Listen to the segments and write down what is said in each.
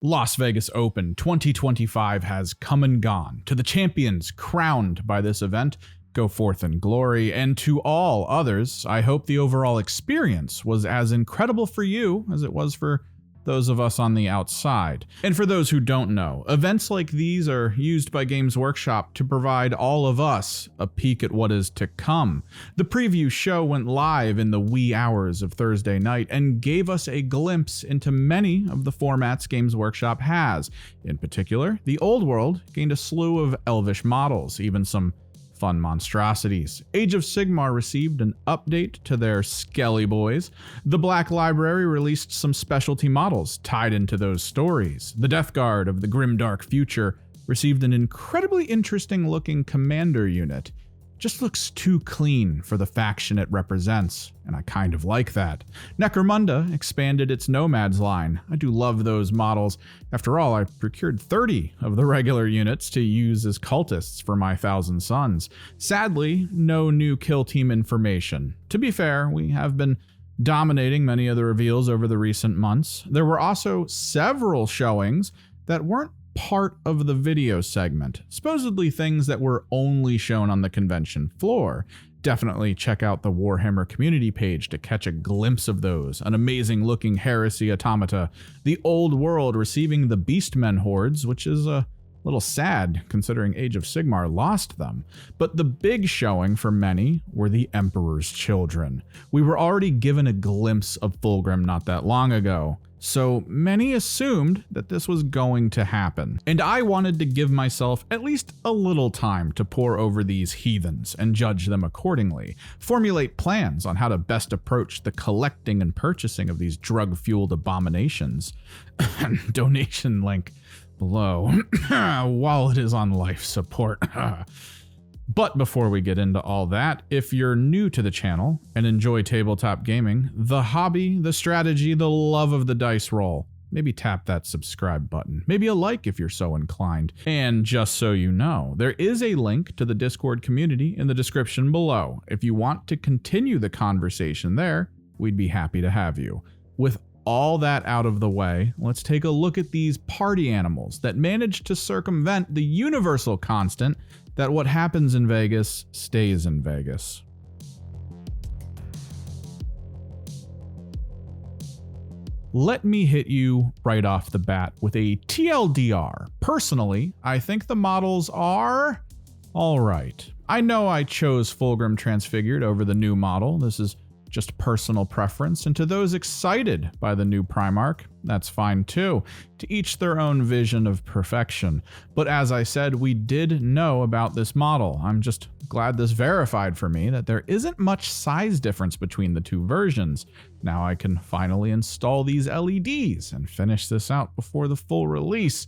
Las Vegas Open 2025 has come and gone. To the champions crowned by this event, go forth in glory, and to all others, I hope the overall experience was as incredible for you as it was for those of us on the outside. And for those who don't know, events like these are used by Games Workshop to provide all of us a peek at what is to come. The preview show went live in the wee hours of Thursday night and gave us a glimpse into many of the formats Games Workshop has. In particular, the Old World gained a slew of elvish models, even some fun monstrosities. Age of Sigmar received an update to their Skelly Boys. The Black Library released some specialty models tied into those stories. The Death Guard of the Grimdark Future received an incredibly interesting looking commander unit. Just looks too clean for the faction it represents, and I kind of like that. Necromunda expanded its Nomads line. I do love those models. After all, I procured 30 of the regular units to use as cultists for my Thousand Sons. Sadly, no new kill team information. To be fair, we have been dominating many of the reveals over the recent months. There were also several showings that weren't part of the video segment, supposedly things that were only shown on the convention floor. Definitely check out the Warhammer community page to catch a glimpse of those. An amazing looking heresy automata, the Old World receiving the Beastmen hordes, which is a little sad considering Age of Sigmar lost them. But the big showing for many were the Emperor's Children. We were already given a glimpse of Fulgrim not that long ago, so many assumed that this was going to happen. And I wanted to give myself at least a little time to pore over these heathens and judge them accordingly, formulate plans on how to best approach the collecting and purchasing of these drug-fueled abominations. Donation link below, while it is on life support. But before we get into all that, if you're new to the channel and enjoy tabletop gaming, the hobby, the strategy, the love of the dice roll, maybe tap that subscribe button. Maybe a like if you're so inclined. And just so you know, there is a link to the Discord community in the description below. If you want to continue the conversation there, we'd be happy to have you. With all that out of the way, let's take a look at these party animals that manage to circumvent the universal constant that what happens in Vegas stays in Vegas. Let me hit you right off the bat with a TLDR. Personally, I think the models are all right. I know I chose Fulgrim Transfigured over the new model. This is just personal preference, and to those excited by the new Primarch, that's fine too. To each their own vision of perfection. But as I said, we did know about this model. I'm just glad this verified for me that there isn't much size difference between the two versions. Now I can finally install these LEDs and finish this out before the full release.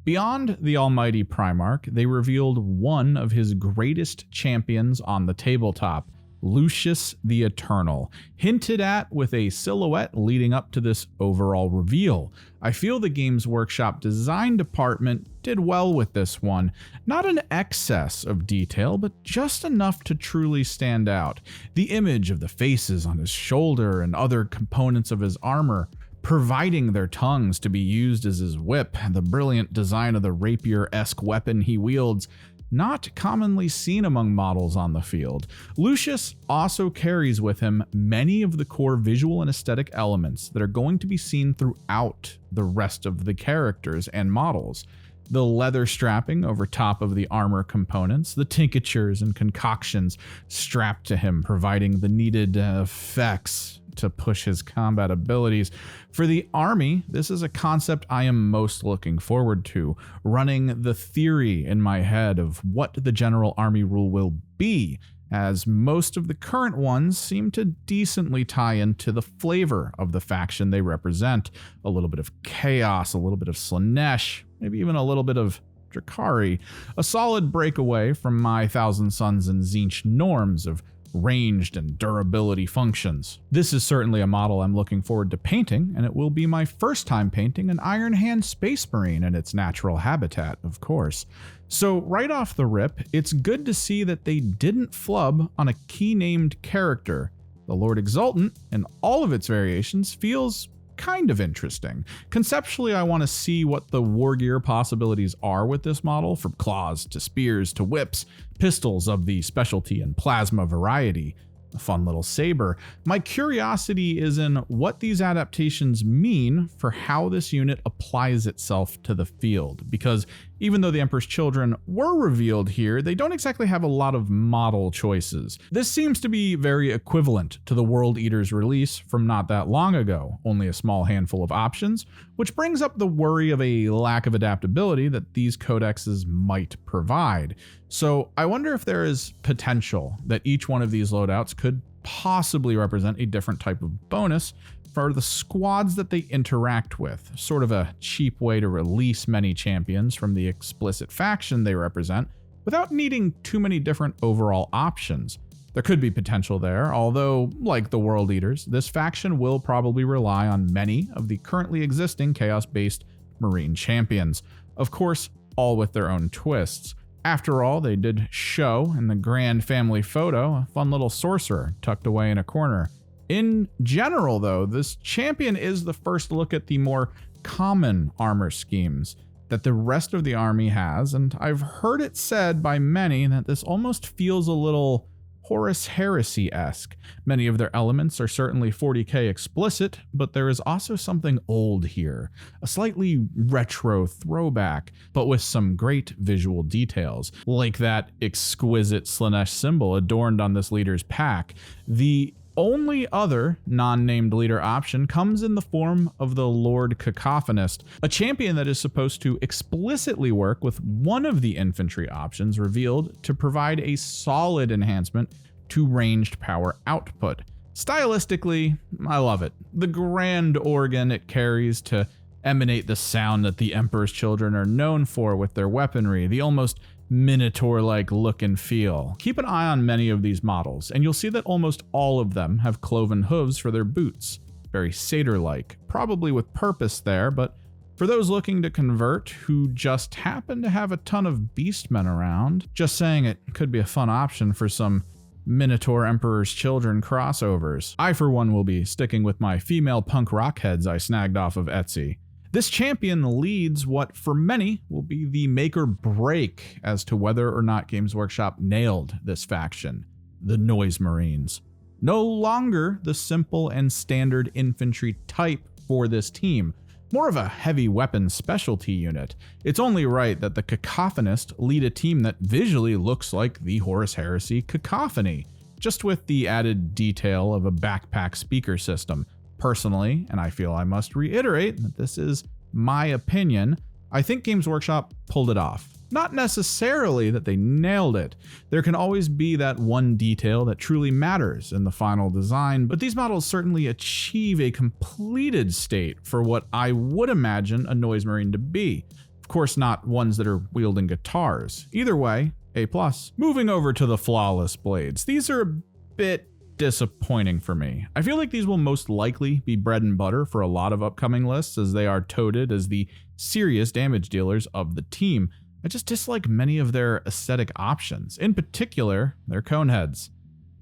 Beyond the almighty Primarch, they revealed one of his greatest champions on the tabletop, Lucius the Eternal, hinted at with a silhouette leading up to this overall reveal. I feel the Games Workshop design department did well with this one. Not an excess of detail, but just enough to truly stand out. The image of the faces on his shoulder and other components of his armor providing their tongues to be used as his whip, and the brilliant design of the rapier-esque weapon he wields, not commonly seen among models on the field. Lucius also carries with him many of the core visual and aesthetic elements that are going to be seen throughout the rest of the characters and models. The leather strapping over top of the armor components, the tinctures and concoctions strapped to him, providing the needed effects to push his combat abilities. For the army, this is a concept I am most looking forward to, running the theory in my head of what the general army rule will be, as most of the current ones seem to decently tie into the flavor of the faction they represent. A little bit of chaos, a little bit of Slaanesh, maybe even a little bit of Drakari. A solid breakaway from my Thousand Sons and Tzeentch norms of ranged and durability functions. This is certainly a model I'm looking forward to painting, and it will be my first time painting an Iron Hand Space Marine in its natural habitat, of course. So right off the rip, it's good to see that they didn't flub on a key named character. The Lord Exultant, in all of its variations, feels kind of interesting. Conceptually, I want to see what the war gear possibilities are with this model, from claws to spears to whips, pistols of the specialty and plasma variety. A fun little saber. My curiosity is in what these adaptations mean for how this unit applies itself to the field, because even though the Emperor's Children were revealed here, they don't exactly have a lot of model choices. This seems to be very equivalent to the World Eater's release from not that long ago, only a small handful of options, which brings up the worry of a lack of adaptability that these codexes might provide. So I wonder if there is potential that each one of these loadouts could possibly represent a different type of bonus for the squads that they interact with, sort of a cheap way to release many champions from the explicit faction they represent without needing too many different overall options. There could be potential there, although, like the World Eaters, this faction will probably rely on many of the currently existing Chaos-based Marine champions, of course, all with their own twists. After all, they did show in the grand family photo a fun little sorcerer tucked away in a corner. In general, though, this champion is the first look at the more common armor schemes that the rest of the army has, and I've heard it said by many that this almost feels a little Horus Heresy-esque. Many of their elements are certainly 40k explicit, but there is also something old here, a slightly retro throwback, but with some great visual details, like that exquisite Slaanesh symbol adorned on this leader's pack. The only other non-named leader option comes in the form of the Lord Cacophonist, a champion that is supposed to explicitly work with one of the infantry options revealed to provide a solid enhancement to ranged power output. Stylistically, I love it. The grand organ it carries to emanate the sound that the Emperor's Children are known for with their weaponry, the almost Minotaur-like look and feel. Keep an eye on many of these models, and you'll see that almost all of them have cloven hooves for their boots. Very satyr-like, probably with purpose there, but for those looking to convert who just happen to have a ton of beastmen around, just saying it could be a fun option for some Minotaur Emperor's Children crossovers. I, for one, will be sticking with my female punk rock heads I snagged off of Etsy. This champion leads what for many will be the make or break as to whether or not Games Workshop nailed this faction, the Noise Marines. No longer the simple and standard infantry type for this team, more of a heavy weapon specialty unit. It's only right that the Cacophonist lead a team that visually looks like the Horus Heresy Cacophony, just with the added detail of a backpack speaker system. Personally, and I feel I must reiterate that this is my opinion, I think Games Workshop pulled it off. Not necessarily that they nailed it. There can always be that one detail that truly matters in the final design, but these models certainly achieve a completed state for what I would imagine a Noise Marine to be. Of course, not ones that are wielding guitars. Either way, A+. Moving over to the Flawless Blades. These are a bit disappointing for me. I feel like these will most likely be bread and butter for a lot of upcoming lists, as they are touted as the serious damage dealers of the team. I just dislike many of their aesthetic options, in particular their cone heads.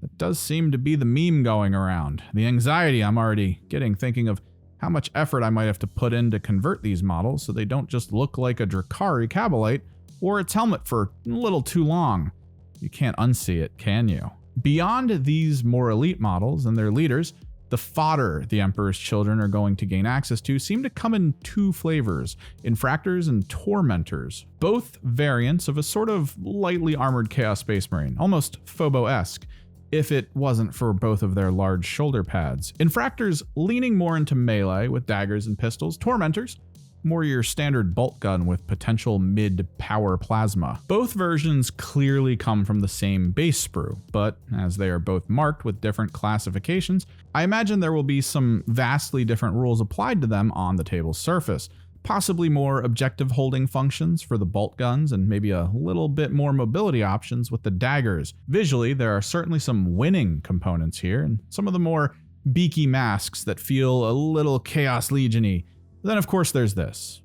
That does seem to be the meme going around. The anxiety I'm already getting thinking of how much effort I might have to put in to convert these models so they don't just look like a Drakari Cabalite or its helmet for a little too long. You can't unsee it, can you? Beyond these more elite models and their leaders, the fodder the Emperor's Children are going to gain access to seem to come in two flavors, Infractors and Tormentors, both variants of a sort of lightly armored Chaos Space Marine, almost Phobo-esque, if it wasn't for both of their large shoulder pads. Infractors leaning more into melee with daggers and pistols, Tormentors more your standard bolt gun with potential mid-power plasma. Both versions clearly come from the same base sprue, but as they are both marked with different classifications, I imagine there will be some vastly different rules applied to them on the table's surface. Possibly more objective holding functions for the bolt guns and maybe a little bit more mobility options with the daggers. Visually, there are certainly some winning components here, and some of the more beaky masks that feel a little Chaos Legion-y. Then, of course, there's this.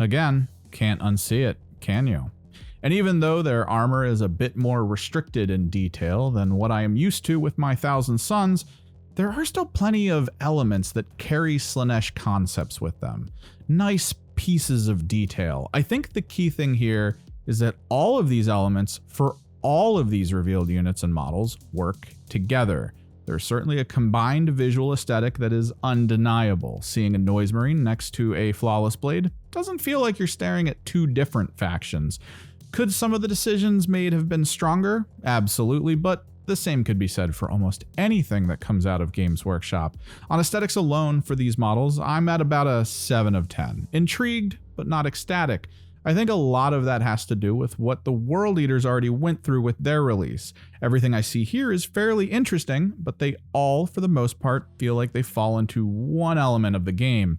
Again, can't unsee it, can you? And even though their armor is a bit more restricted in detail than what I am used to with my Thousand Sons, there are still plenty of elements that carry Slaanesh concepts with them. Nice pieces of detail. I think the key thing here is that all of these elements for all of these revealed units and models work together. There's certainly a combined visual aesthetic that is undeniable. Seeing a Noise Marine next to a Flawless Blade doesn't feel like you're staring at two different factions. Could some of the decisions made have been stronger? Absolutely, but the same could be said for almost anything that comes out of Games Workshop. On aesthetics alone for these models, I'm at about a 7 of 10. Intrigued, but not ecstatic. I think a lot of that has to do with what the World Eaters already went through with their release. Everything I see here is fairly interesting, but they all, for the most part, feel like they fall into one element of the game.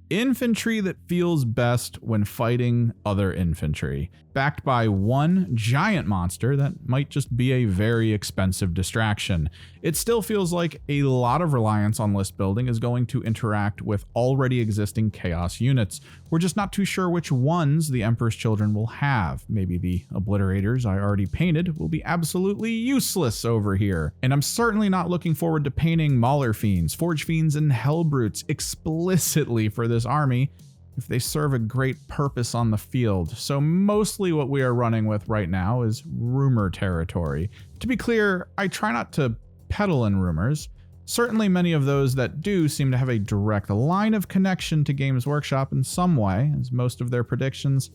Infantry that feels best when fighting other infantry, backed by one giant monster that might just be a very expensive distraction. It still feels like a lot of reliance on list building is going to interact with already existing Chaos units. We're just not too sure which ones the Emperor's Children will have. Maybe the Obliterators I already painted will be absolutely useless over here. And I'm certainly not looking forward to painting Mauler Fiends, Forge Fiends, and Hellbrutes explicitly for this army if they serve a great purpose on the field. So mostly what we are running with right now is rumor territory. To be clear, I try not to peddle in rumors. Certainly many of those that do seem to have a direct line of connection to Games Workshop in some way, as most of their predictions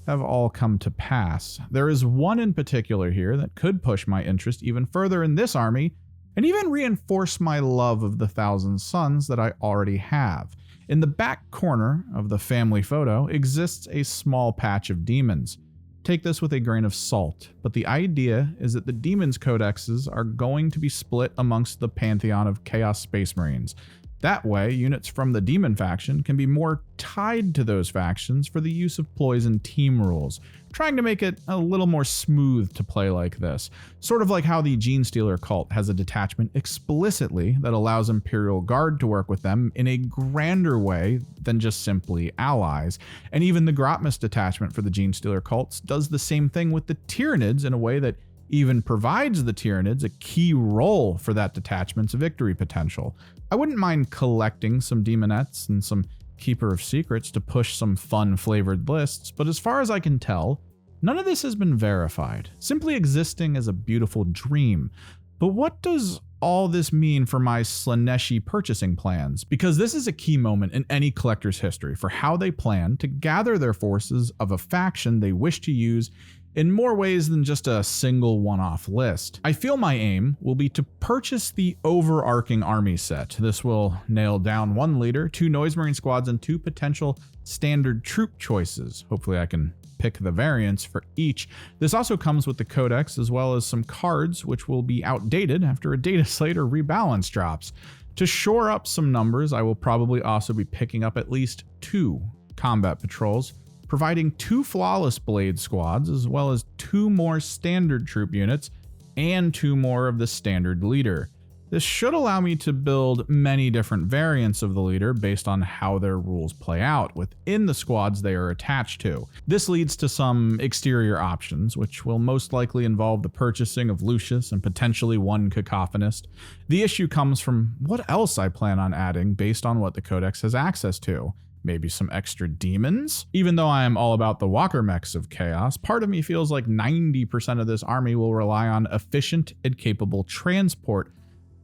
have all come to pass. There is one in particular here that could push my interest even further in this army, and even reinforce my love of the Thousand Sons that I already have. In the back corner of the family photo exists a small patch of demons. Take this with a grain of salt, but the idea is that the demons codexes are going to be split amongst the pantheon of Chaos Space Marines. That way, units from the demon faction can be more tied to those factions for the use of ploys and team rules, trying to make it a little more smooth to play like this. Sort of like how the Genestealer cult has a detachment explicitly that allows Imperial Guard to work with them in a grander way than just simply allies. And even the Grotmus detachment for the Genestealer cults does the same thing with the Tyranids in a way that even provides the Tyranids a key role for that detachment's victory potential. I wouldn't mind collecting some Demonettes and some Keeper of Secrets to push some fun flavored lists, but as far as I can tell, none of this has been verified, simply existing as a beautiful dream. But what does all this mean for my Slaaneshi purchasing plans? Because this is a key moment in any collector's history for how they plan to gather their forces of a faction they wish to use in more ways than just a single one-off list. I feel my aim will be to purchase the overarching army set. This will nail down one leader, 2 Noise Marine squads, and 2 potential standard troop choices. Hopefully I can pick the variants for each. This also comes with the codex as well as some cards which will be outdated after a data slate or rebalance drops. To shore up some numbers, I will probably also be picking up at least 2 combat patrols, providing 2 Flawless Blade squads, as well as 2 more standard troop units and 2 more of the standard leader. This should allow me to build many different variants of the leader based on how their rules play out within the squads they are attached to. This leads to some exterior options, which will most likely involve the purchasing of Lucius and potentially 1 Cacophonist. The issue comes from what else I plan on adding based on what the Codex has access to. Maybe some extra demons? Even though I am all about the walker mechs of chaos, part of me feels like 90% of this army will rely on efficient and capable transport.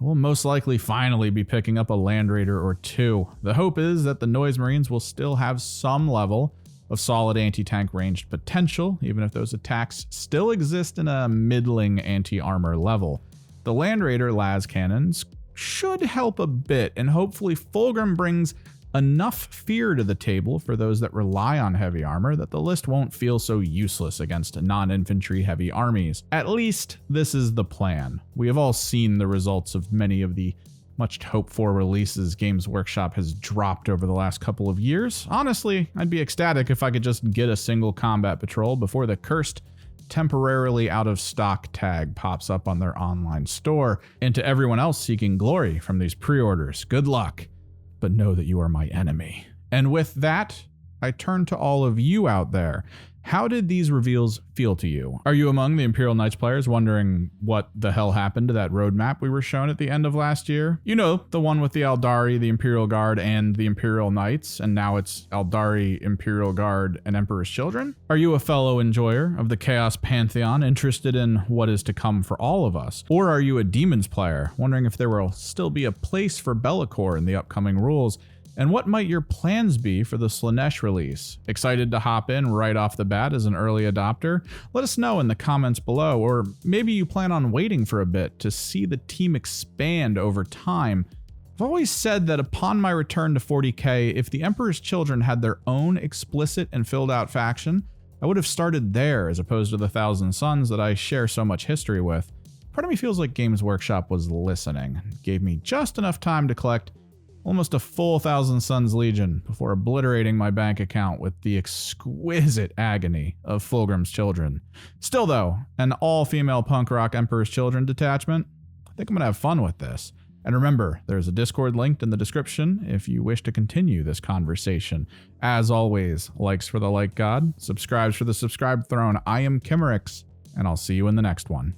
We'll most likely finally be picking up a Land Raider or 2. The hope is that the Noise Marines will still have some level of solid anti-tank ranged potential, even if those attacks still exist in a middling anti-armor level. The Land Raider las cannons should help a bit, and hopefully Fulgrim brings enough fear to the table for those that rely on heavy armor that the list won't feel so useless against non-infantry heavy armies. At least this is the plan. We have all seen the results of many of the much hoped for releases Games Workshop has dropped over the last couple of years. Honestly, I'd be ecstatic if I could just get a single combat patrol before the cursed temporarily out of stock tag pops up on their online store. And to everyone else seeking glory from these pre-orders, good luck. But know that you are my enemy. And with that, I turn to all of you out there. How did these reveals feel to you? Are you among the Imperial Knights players wondering what the hell happened to that roadmap we were shown at the end of last year? You know, the one with the Eldari, the Imperial Guard, and the Imperial Knights, and now it's Eldari, Imperial Guard, and Emperor's Children? Are you a fellow enjoyer of the Chaos Pantheon, interested in what is to come for all of us? Or are you a Demons player, wondering if there will still be a place for Be'lakor in the upcoming rules? And what might your plans be for the Slaanesh release? Excited to hop in right off the bat as an early adopter? Let us know in the comments below, or maybe you plan on waiting for a bit to see the team expand over time. I've always said that upon my return to 40k, if the Emperor's Children had their own explicit and filled out faction, I would have started there as opposed to the Thousand Sons that I share so much history with. Part of me feels like Games Workshop was listening, gave me just enough time to collect almost a full Thousand Sons Legion before obliterating my bank account with the exquisite agony of Fulgrim's Children. Still though, an all-female punk rock Emperor's Children detachment, I think I'm gonna have fun with this. And remember, there's a Discord linked in the description if you wish to continue this conversation. As always, likes for the like god, subscribes for the subscribe throne. I am Kimmerix, and I'll see you in the next one.